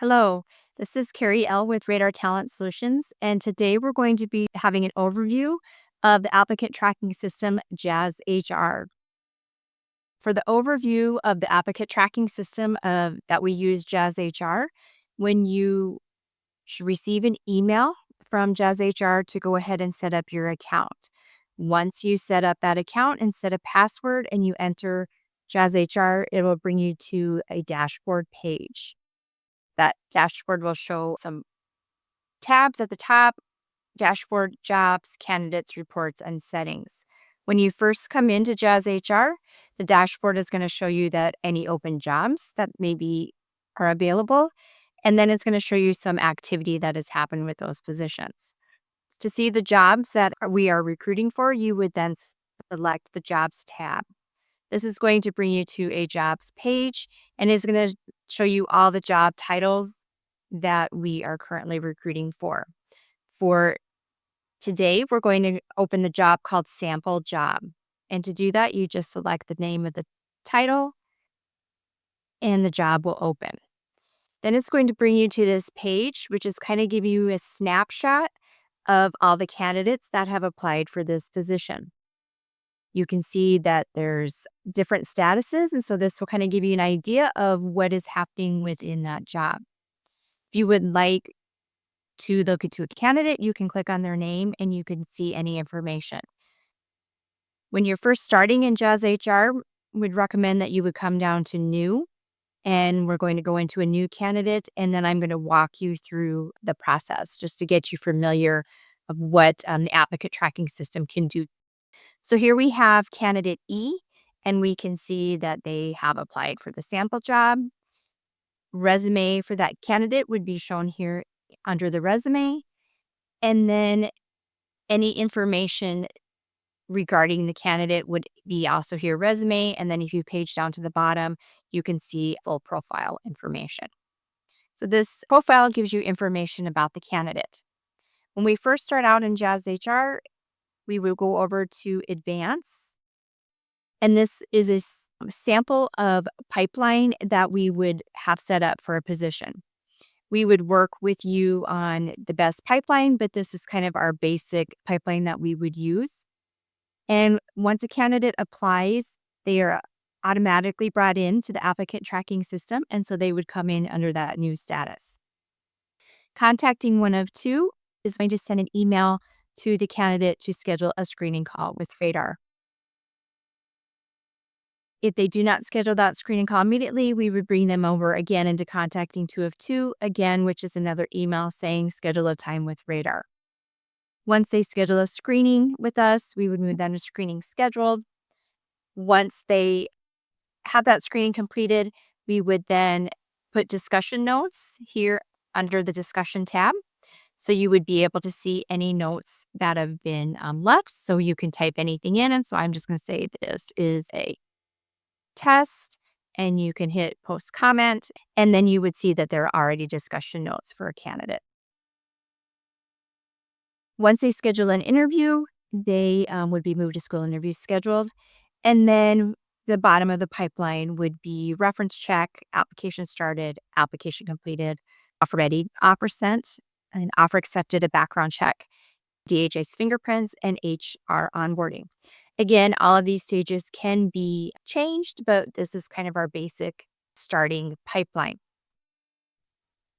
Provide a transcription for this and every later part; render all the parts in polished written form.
Hello, this is Kerry L. with Radar Talent Solutions, and today we're going to be having an overview of the applicant tracking system, Jazzhr. For the overview of the applicant tracking system that we use, Jazzhr, when you should receive an email from Jazzhr to go ahead and set up your account. Once you set up that account and set a password and you enter Jazzhr, it will bring you to a dashboard page. That dashboard will show some tabs at the top: dashboard, jobs, candidates, reports, and settings. When you first come into Jazzhr, the dashboard is going to show you that any open jobs that maybe are available, and then it's going to show you some activity that has happened with those positions. To see the jobs that we are recruiting for, you would then select the Jobs tab. This is going to bring you to a jobs page and is going to show you all the job titles that we are currently recruiting for. For today, we're going to open the job called Sample Job. And to do that, you just select the name of the title and the job will open. Then it's going to bring you to this page, which is kind of give you a snapshot of all the candidates that have applied for this position. You can see that there's different statuses, and so this will kind of give you an idea of what is happening within that job. If you would like to look into a candidate, you can click on their name and you can see any information. When you're first starting in Jazzhr, we'd recommend that you would come down to New, and we're going to go into a new candidate, and then I'm going to walk you through the process just to get you familiar of what the applicant tracking system can do. So here we have candidate E, and we can see that they have applied for the sample job. Resume for that candidate would be shown here under the resume. And then any information regarding the candidate would be also here, resume. And then if you page down to the bottom, you can see full profile information. So this profile gives you information about the candidate. When we first start out in Jazzhr, we will go over to Advance. And this is a sample of pipeline that we would have set up for a position. We would work with you on the best pipeline, but this is kind of our basic pipeline that we would use. And once a candidate applies, they are automatically brought into the applicant tracking system, and so they would come in under that new status. Contacting one of two is going to send an email to the candidate to schedule a screening call with Radar. If they do not schedule that screening call immediately, we would bring them over again into contacting two of two, again, which is another email saying schedule a time with Radar. Once they schedule a screening with us, we would move them to screening scheduled. Once they have that screening completed, we would then put discussion notes here under the discussion tab. So you would be able to see any notes that have been left. So you can type anything in. And so I'm just going to say this is a test, and you can hit post comment, and then you would see that there are already discussion notes for a candidate. Once they schedule an interview, they would be moved to school interview scheduled. And then the bottom of the pipeline would be reference check, application started, application completed, offer ready, offer sent, an offer accepted, a background check, DHS fingerprints, and HR onboarding. Again, all of these stages can be changed, but this is kind of our basic starting pipeline.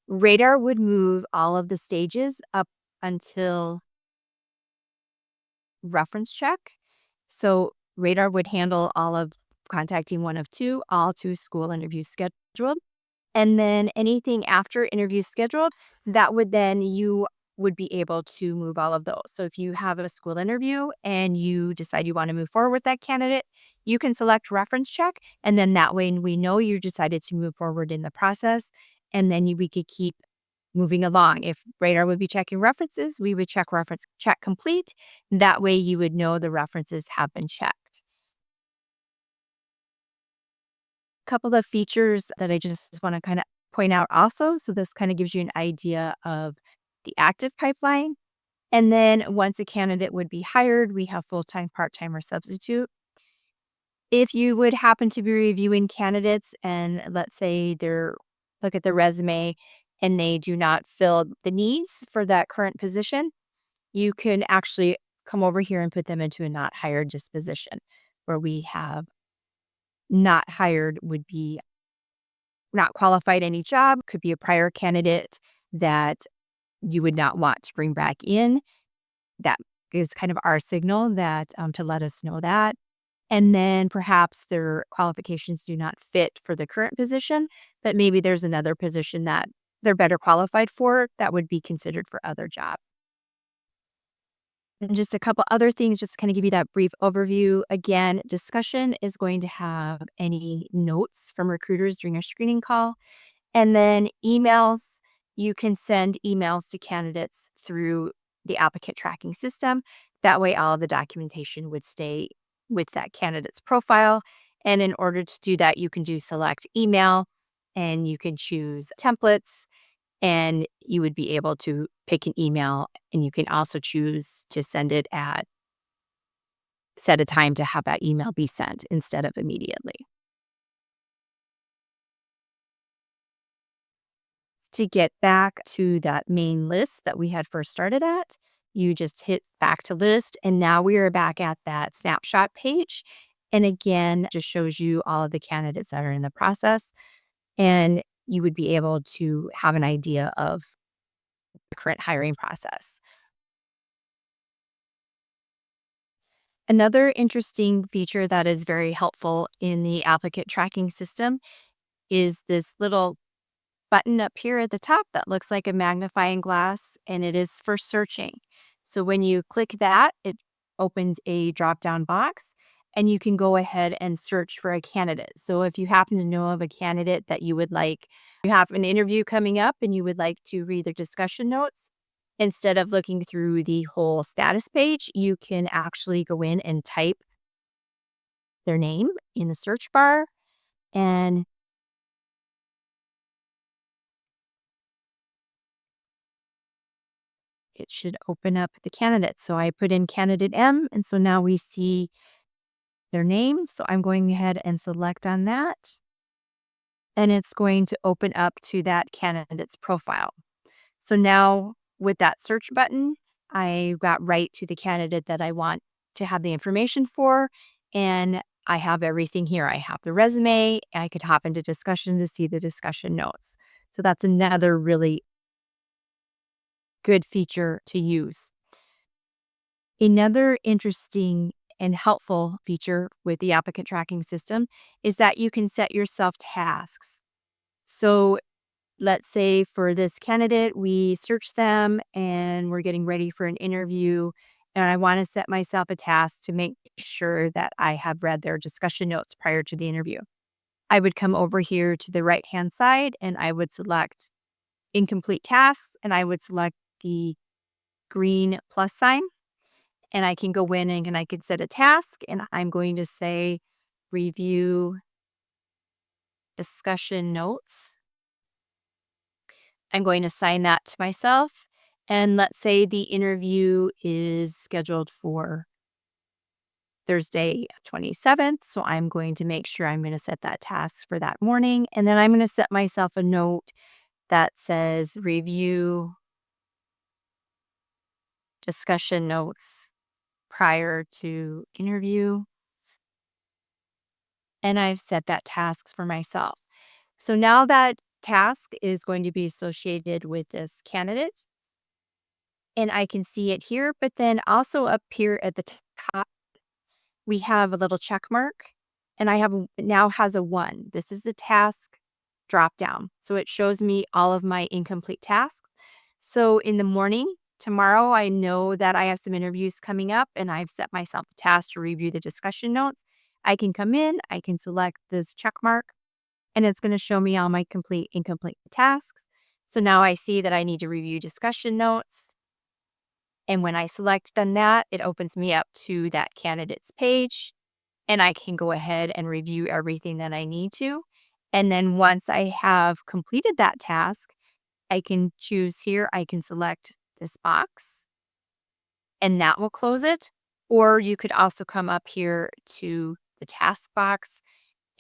Radar would move all of the stages up until reference check. So Radar would handle all of contacting one of two, all to school interviews scheduled. And then anything after interview scheduled, that would then you would be able to move all of those. So if you have a school interview and you decide you want to move forward with that candidate, you can select reference check. And then that way we know you decided to move forward in the process. And then we could keep moving along. If Radar would be checking references, we would check reference check complete. That way you would know the references have been checked. A couple of features that I just want to kind of point out also. So this kind of gives you an idea of the active pipeline. And then once a candidate would be hired, we have full-time, part-time, or substitute. If you would happen to be reviewing candidates and let's say look at the resume and they do not fill the needs for that current position, you can actually come over here and put them into a not hired disposition, where we have not hired would be not qualified any job, could be a prior candidate that you would not want to bring back in. That is kind of our signal that to let us know that. And then perhaps their qualifications do not fit for the current position, but maybe there's another position that they're better qualified for that would be considered for other jobs. And just a couple other things, just to kind of give you that brief overview. Again, discussion is going to have any notes from recruiters during a screening call. And then emails, you can send emails to candidates through the applicant tracking system. That way, all of the documentation would stay with that candidate's profile. And in order to do that, you can do select email and you can choose templates, and you would be able to pick an email, and you can also choose to send it at set a time to have that email be sent instead of immediately. To get back to that main list that we had first started at, you just hit back to list, and now we are back at that snapshot page. And again, just shows you all of the candidates that are in the process, and you would be able to have an idea of the current hiring process. Another interesting feature that is very helpful in the applicant tracking system is this little button up here at the top that looks like a magnifying glass, and it is for searching. So when you click that, it opens a drop down box, and you can go ahead and search for a candidate. So if you happen to know of a candidate that you would like, you have an interview coming up and you would like to read their discussion notes, instead of looking through the whole status page, you can actually go in and type their name in the search bar, and it should open up the candidate. So I put in candidate M, and so now we see their name. So I'm going ahead and select on that, and it's going to open up to that candidate's profile. So now with that search button, I got right to the candidate that I want to have the information for, and I have everything here. I have the resume. I could hop into discussion to see the discussion notes. So that's another really good feature to use. Another interesting and helpful feature with the applicant tracking system is that you can set yourself tasks. So let's say for this candidate, we search them and we're getting ready for an interview, and I want to set myself a task to make sure that I have read their discussion notes prior to the interview. I would come over here to the right hand side and I would select incomplete tasks, and I would select the green plus sign, and I can go in and I can set a task, and I'm going to say review discussion notes. I'm going to assign that to myself. And let's say the interview is scheduled for Thursday, 27th. So I'm going to make sure I'm going to set that task for that morning. And then I'm going to set myself a note that says review discussion notes prior to interview. And I've set that task for myself. So now that task is going to be associated with this candidate, and I can see it here, but then also up here at the top, we have a little check mark, and it now has a 1. This is the task drop down. So it shows me all of my incomplete tasks. So in the morning, tomorrow, I know that I have some interviews coming up and I've set myself a task to review the discussion notes. I can come in, I can select this check mark, and it's going to show me all my incomplete tasks. So now I see that I need to review discussion notes. And when I select done that, it opens me up to that candidate's page, and I can go ahead and review everything that I need to. And then once I have completed that task, I can choose here, I can select this box, and that will close it. Or you could also come up here to the task box,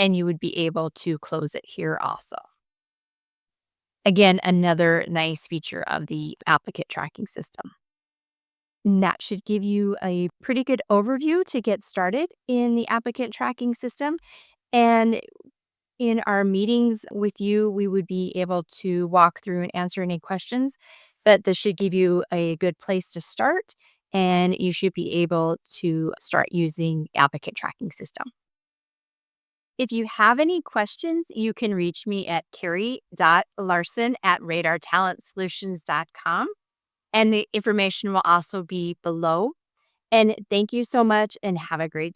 and you would be able to close it here also. Again, another nice feature of the applicant tracking system. And that should give you a pretty good overview to get started in the applicant tracking system. And in our meetings with you, we would be able to walk through and answer any questions, but this should give you a good place to start, and you should be able to start using applicant tracking system. If you have any questions, you can reach me at kerry.larson@radartalentsolutions.com, and the information will also be below. And thank you so much and have a great day.